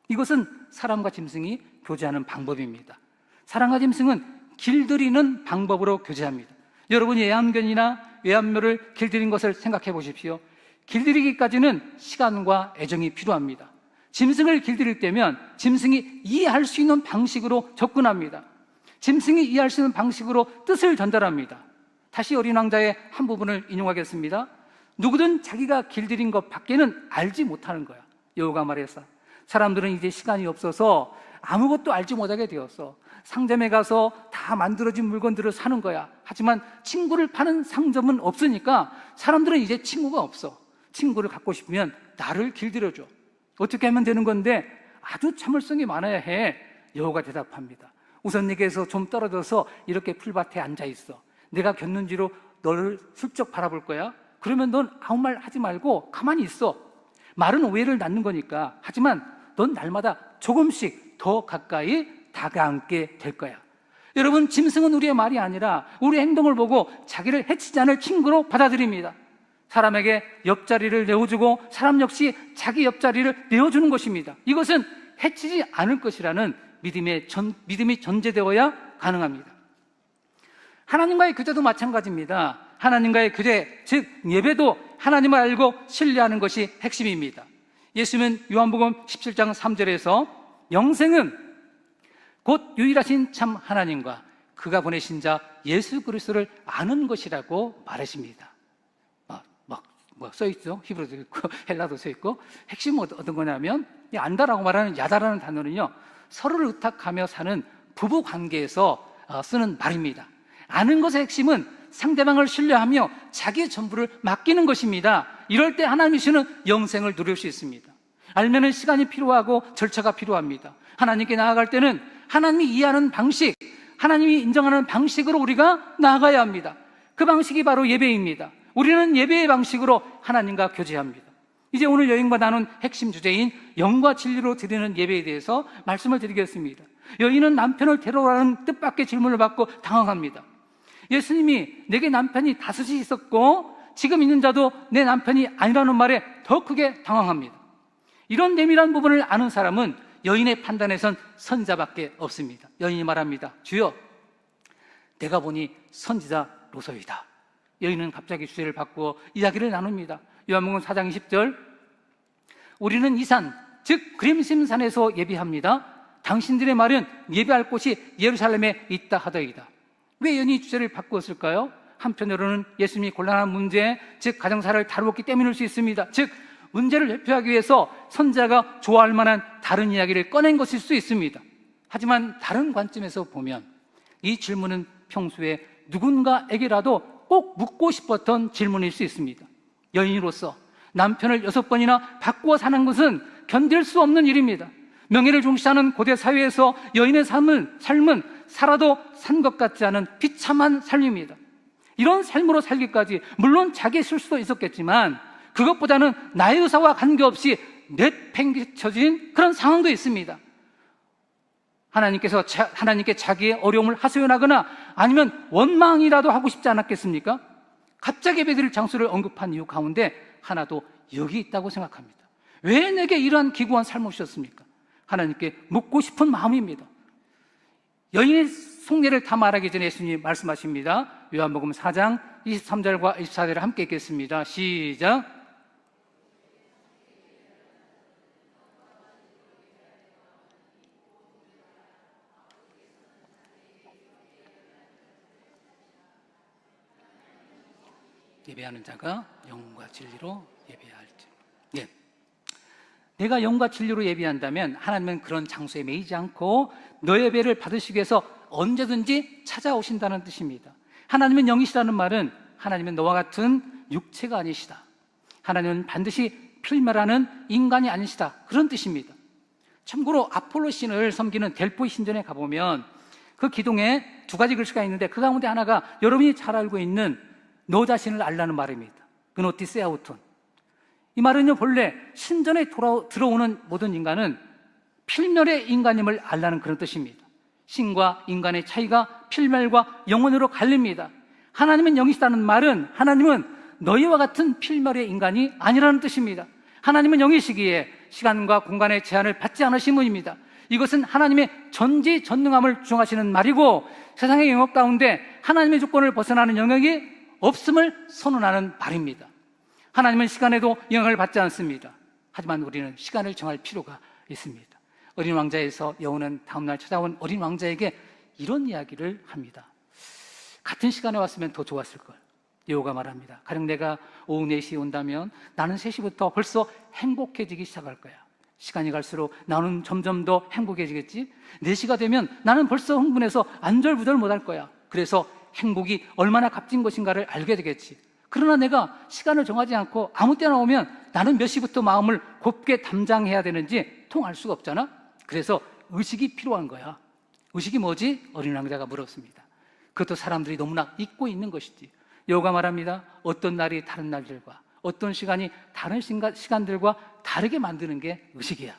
이것은 사람과 짐승이 교제하는 방법입니다. 사람과 짐승은 길들이는 방법으로 교제합니다. 여러분이 애완묘를 길들인 것을 생각해 보십시오. 길들이기까지는 시간과 애정이 필요합니다. 짐승을 길들일 때면 짐승이 이해할 수 있는 방식으로 접근합니다. 짐승이 이해할 수 있는 방식으로 뜻을 전달합니다. 다시 어린 왕자의 한 부분을 인용하겠습니다. 누구든 자기가 길들인 것 밖에는 알지 못하는 거야. 여우가 말했어. 사람들은 이제 시간이 없어서 아무것도 알지 못하게 되었어. 상점에 가서 다 만들어진 물건들을 사는 거야. 하지만 친구를 파는 상점은 없으니까 사람들은 이제 친구가 없어. 친구를 갖고 싶으면 나를 길들여줘. 어떻게 하면 되는 건데? 아주 참을성이 많아야 해. 여우가 대답합니다. 우선 내게서 좀 떨어져서 이렇게 풀밭에 앉아 있어. 내가 곁눈지로 너를 슬쩍 바라볼 거야. 그러면 넌 아무 말 하지 말고 가만히 있어. 말은 오해를 낳는 거니까. 하지만 넌 날마다 조금씩 더 가까이 다가앉게 될 거야. 여러분, 짐승은 우리의 말이 아니라 우리 행동을 보고 자기를 해치지 않을 친구로 받아들입니다. 사람에게 옆자리를 내어주고 사람 역시 자기 옆자리를 내어주는 것입니다. 이것은 해치지 않을 것이라는 믿음이 전제되어야 가능합니다. 하나님과의 교제도 마찬가지입니다. 하나님과의 교제, 즉 예배도 하나님을 알고 신뢰하는 것이 핵심입니다. 예수님은 요한복음 17장 3절에서 영생은 곧 유일하신 참 하나님과 그가 보내신 자 예수 그리스도를 아는 것이라고 말하십니다. 써있죠. 히브리어도 있고 헬라도 써있고. 핵심은 어떤 거냐면 이 안다라고 말하는 야다라는 단어는요, 서로를 의탁하며 사는 부부 관계에서 쓰는 말입니다. 아는 것의 핵심은 상대방을 신뢰하며 자기의 전부를 맡기는 것입니다. 이럴 때 하나님이시는 영생을 누릴 수 있습니다. 알면은 시간이 필요하고 절차가 필요합니다. 하나님께 나아갈 때는 하나님이 이해하는 방식, 하나님이 인정하는 방식으로 우리가 나아가야 합니다. 그 방식이 바로 예배입니다. 우리는 예배의 방식으로 하나님과 교제합니다. 이제 오늘 여인과 나눈 핵심 주제인 영과 진리로 드리는 예배에 대해서 말씀을 드리겠습니다. 여인은 남편을 데려오라는 뜻밖의 질문을 받고 당황합니다. 예수님이 내게 남편이 다섯이 있었고 지금 있는 자도 내 남편이 아니라는 말에 더 크게 당황합니다. 이런 내밀한 부분을 아는 사람은 여인의 판단에선 선지자밖에 없습니다. 여인이 말합니다. 주여, 내가 보니 선지자로소이다. 여인은 갑자기 주제를 바꾸어 이야기를 나눕니다. 요한복음 4장 20절, 우리는 이 산, 즉 그림심산에서 예배합니다. 당신들의 말은 예배할 곳이 예루살렘에 있다 하더이다. 왜 여인이 주제를 바꾸었을까요? 한편으로는 예수님이 곤란한 문제, 즉 가정사를 다루었기 때문일 수 있습니다. 즉 문제를 대표하기 위해서 선지자가 좋아할 만한 다른 이야기를 꺼낸 것일 수 있습니다. 하지만 다른 관점에서 보면 이 질문은 평소에 누군가에게라도 꼭 묻고 싶었던 질문일 수 있습니다. 여인으로서 남편을 6번이나 바꾸어 사는 것은 견딜 수 없는 일입니다. 명예를 중시하는 고대 사회에서 여인의 삶은 살아도 산 것 같지 않은 비참한 삶입니다. 이런 삶으로 살기까지 물론 자기의 실수도 있었겠지만 그것보다는 나의 의사와 관계없이 내팽개쳐진 그런 상황도 있습니다. 하나님께 자기의 어려움을 하소연하거나 아니면 원망이라도 하고 싶지 않았겠습니까? 갑자기 예배드릴 장소를 언급한 이유 가운데 하나도 여기 있다고 생각합니다. 왜 내게 이러한 기구한 삶을 주셨습니까? 하나님께 묻고 싶은 마음입니다. 여인의 속내를 다 말하기 전에 예수님이 말씀하십니다. 요한복음 4장 23절과 24절을 함께 읽겠습니다. 시작. 예배하는 자가 영과 진리로 예배할지. 예. 내가 영과 진리로 예배한다면 하나님은 그런 장소에 매이지 않고 너의 예배를 받으시기 위해서 언제든지 찾아오신다는 뜻입니다. 하나님은 영이시라는 말은 하나님은 너와 같은 육체가 아니시다. 하나님은 반드시 필멸하는 인간이 아니시다. 그런 뜻입니다. 참고로 아폴로 신을 섬기는 델포이 신전에 가보면 그 기둥에 두 가지 글씨가 있는데 그 가운데 하나가 여러분이 잘 알고 있는 너 자신을 알라는 말입니다. 그노티스 아우톤. 이 말은요, 본래 신전에 들어오는 모든 인간은 필멸의 인간임을 알라는 그런 뜻입니다. 신과 인간의 차이가 필멸과 영혼으로 갈립니다. 하나님은 영이시다는 말은 하나님은 너희와 같은 필멸의 인간이 아니라는 뜻입니다. 하나님은 영이시기에 시간과 공간의 제한을 받지 않으심입니다. 이것은 하나님의 전지전능함을 주장하시는 말이고 세상의 영역 가운데 하나님의 조건을 벗어나는 영역이 없음을 선언하는 말입니다. 하나님은 시간에도 영향을 받지 않습니다. 하지만 우리는 시간을 정할 필요가 있습니다. 어린 왕자에서 여우는 다음날 찾아온 어린 왕자에게 이런 이야기를 합니다. 같은 시간에 왔으면 더 좋았을걸. 여우가 말합니다. 가령 내가 오후 4시에 온다면 나는 3시부터 벌써 행복해지기 시작할 거야. 시간이 갈수록 나는 점점 더 행복해지겠지. 4시가 되면 나는 벌써 흥분해서 안절부절 못할 거야. 그래서 행복이 얼마나 값진 것인가를 알게 되겠지. 그러나 내가 시간을 정하지 않고 아무 때나 오면 나는 몇 시부터 마음을 곱게 담장해야 되는지 통 알 수가 없잖아. 그래서 의식이 필요한 거야. 의식이 뭐지? 어린 왕자가 물었습니다. 그것도 사람들이 너무나 잊고 있는 것이지. 여호가 말합니다. 어떤 날이 다른 날들과 어떤 시간이 다른 시간들과 다르게 만드는 게 의식이야.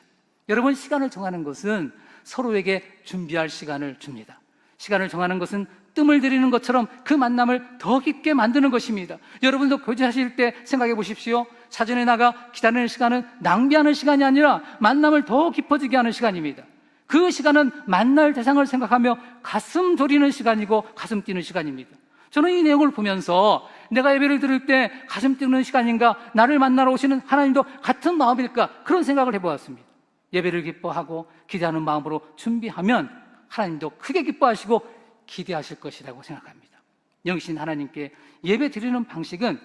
여러분, 시간을 정하는 것은 서로에게 준비할 시간을 줍니다. 시간을 정하는 것은 뜸을 들이는 것처럼 그 만남을 더 깊게 만드는 것입니다. 여러분도 교제하실 때 생각해 보십시오. 사전에 나가 기다리는 시간은 낭비하는 시간이 아니라 만남을 더 깊어지게 하는 시간입니다. 그 시간은 만날 대상을 생각하며 가슴 졸이는 시간이고 가슴 뛰는 시간입니다. 저는 이 내용을 보면서 내가 예배를 드릴 때 가슴 뛰는 시간인가, 나를 만나러 오시는 하나님도 같은 마음일까, 그런 생각을 해보았습니다. 예배를 기뻐하고 기대하는 마음으로 준비하면 하나님도 크게 기뻐하시고 기대하실 것이라고 생각합니다. 영신 하나님께 예배 드리는 방식은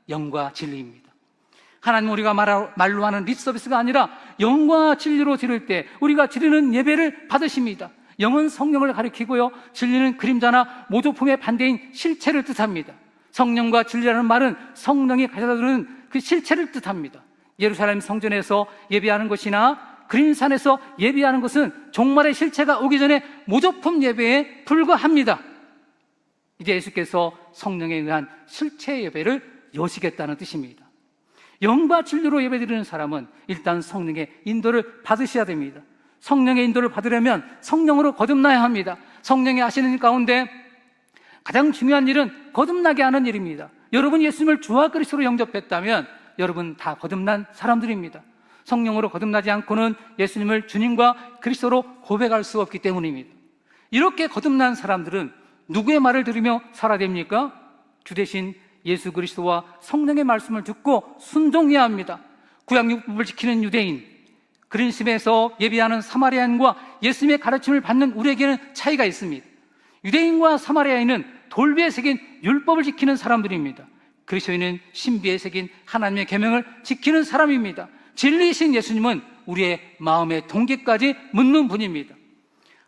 영과 진리입니다. 하나님은 우리가 말로 하는 립서비스가 아니라 영과 진리로 드릴 때 우리가 드리는 예배를 받으십니다. 영은 성령을 가리키고요, 진리는 그림자나 모조품의 반대인 실체를 뜻합니다. 성령과 진리라는 말은 성령이 가져다주는 그 실체를 뜻합니다. 예루살렘 성전에서 예배하는 것이나 그린산에서 예배하는 것은 종말의 실체가 오기 전에 모조품 예배에 불과합니다. 이제 예수께서 성령에 의한 실체 예배를 여시겠다는 뜻입니다. 영과 진리로 예배드리는 사람은 일단 성령의 인도를 받으셔야 됩니다. 성령의 인도를 받으려면 성령으로 거듭나야 합니다. 성령이 하시는 일 가운데 가장 중요한 일은 거듭나게 하는 일입니다. 여러분이 예수님을 주와 그리스도로 영접했다면 여러분 다 거듭난 사람들입니다. 성령으로 거듭나지 않고는 예수님을 주님과 그리스도로 고백할 수 없기 때문입니다. 이렇게 거듭난 사람들은 누구의 말을 들으며 살아야 됩니까? 주 대신 예수 그리스도와 성령의 말씀을 듣고 순종해야 합니다. 구약율법을 지키는 유대인, 그린심에서 예배하는 사마리아인과 예수님의 가르침을 받는 우리에게는 차이가 있습니다. 유대인과 사마리아인은 돌비에 새긴 율법을 지키는 사람들입니다. 그리스도인은 신비에 새긴 하나님의 계명을 지키는 사람입니다. 진리이신 예수님은 우리의 마음의 동기까지 묻는 분입니다.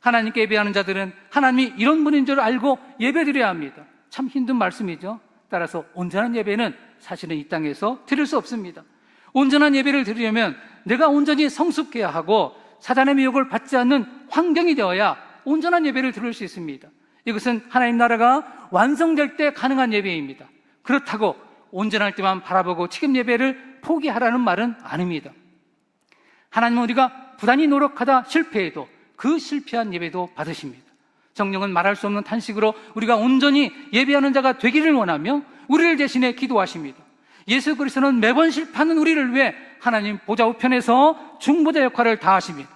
하나님께 예배하는 자들은 하나님이 이런 분인 줄 알고 예배드려야 합니다. 참 힘든 말씀이죠. 따라서 온전한 예배는 사실은 이 땅에서 드릴 수 없습니다. 온전한 예배를 드리려면 내가 온전히 성숙해야 하고 사단의 미혹을 받지 않는 환경이 되어야 온전한 예배를 드릴 수 있습니다. 이것은 하나님 나라가 완성될 때 가능한 예배입니다. 그렇다고 온전할 때만 바라보고 책임 예배를 포기하라는 말은 아닙니다. 하나님은 우리가 부단히 노력하다 실패해도 그 실패한 예배도 받으십니다. 성령은 말할 수 없는 탄식으로 우리가 온전히 예배하는 자가 되기를 원하며 우리를 대신해 기도하십니다. 예수 그리스도는 매번 실패하는 우리를 위해 하나님 보좌 우편에서 중보자 역할을 다하십니다.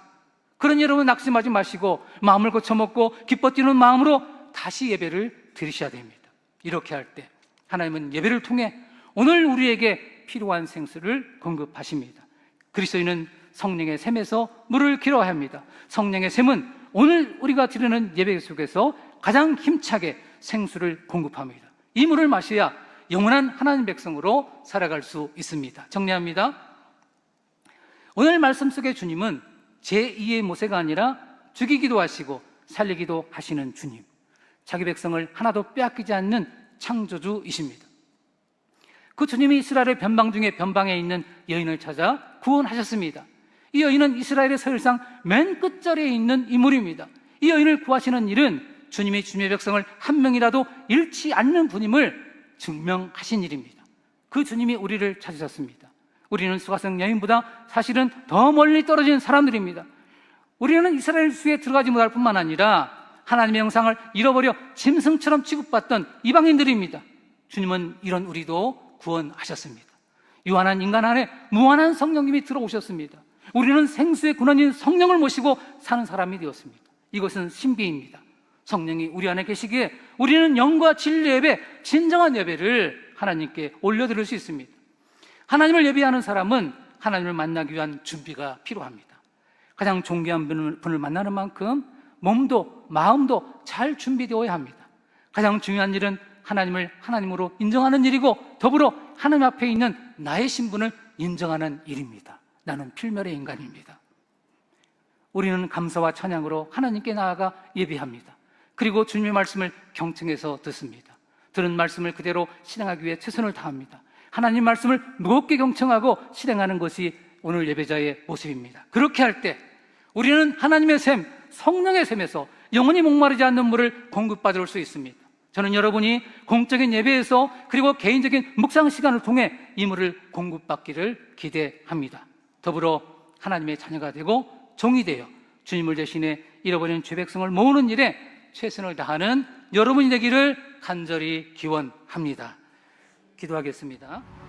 그러니 여러분 낙심하지 마시고 마음을 고쳐먹고 기뻐 뛰는 마음으로 다시 예배를 드리셔야 됩니다. 이렇게 할 때 하나님은 예배를 통해 오늘 우리에게 필요한 생수를 공급하십니다. 그리스도인은 성령의 샘에서 물을 길어야 합니다. 성령의 샘은 오늘 우리가 드리는 예배 속에서 가장 힘차게 생수를 공급합니다. 이 물을 마셔야 영원한 하나님 백성으로 살아갈 수 있습니다. 정리합니다. 오늘 말씀 속의 주님은 제2의 모세가 아니라 죽이기도 하시고 살리기도 하시는 주님, 자기 백성을 하나도 빼앗기지 않는 창조주이십니다. 그 주님이 이스라엘의 변방 중에 변방에 있는 여인을 찾아 구원하셨습니다. 이 여인은 이스라엘의 서열상 맨 끝자리에 있는 인물입니다. 이 여인을 구하시는 일은 주님이 주님의 백성을 한 명이라도 잃지 않는 분임을 증명하신 일입니다. 그 주님이 우리를 찾으셨습니다. 우리는 수가성 여인보다 사실은 더 멀리 떨어진 사람들입니다. 우리는 이스라엘 수에 들어가지 못할 뿐만 아니라 하나님의 형상을 잃어버려 짐승처럼 취급받던 이방인들입니다. 주님은 이런 우리도 구원하셨습니다. 유한한 인간 안에 무한한 성령님이 들어오셨습니다. 우리는 생수의 근원인 성령을 모시고 사는 사람이 되었습니다. 이것은 신비입니다. 성령이 우리 안에 계시기에 우리는 영과 진리 예배, 진정한 예배를 하나님께 올려드릴 수 있습니다. 하나님을 예배하는 사람은 하나님을 만나기 위한 준비가 필요합니다. 가장 존귀한 분을 만나는 만큼 몸도 마음도 잘 준비되어야 합니다. 가장 중요한 일은 하나님을 하나님으로 인정하는 일이고 더불어 하나님 앞에 있는 나의 신분을 인정하는 일입니다. 나는 필멸의 인간입니다. 우리는 감사와 찬양으로 하나님께 나아가 예배합니다. 그리고 주님의 말씀을 경청해서 듣습니다. 들은 말씀을 그대로 실행하기 위해 최선을 다합니다. 하나님 말씀을 무겁게 경청하고 실행하는 것이 오늘 예배자의 모습입니다. 그렇게 할 때 우리는 하나님의 샘, 성령의 샘에서 영원히 목마르지 않는 물을 공급받을 수 있습니다. 저는 여러분이 공적인 예배에서 그리고 개인적인 묵상 시간을 통해 이 물을 공급받기를 기대합니다. 더불어 하나님의 자녀가 되고 종이 되어 주님을 대신해 잃어버린 죄 백성을 모으는 일에 최선을 다하는 여러분이 되기를 간절히 기원합니다. 기도하겠습니다.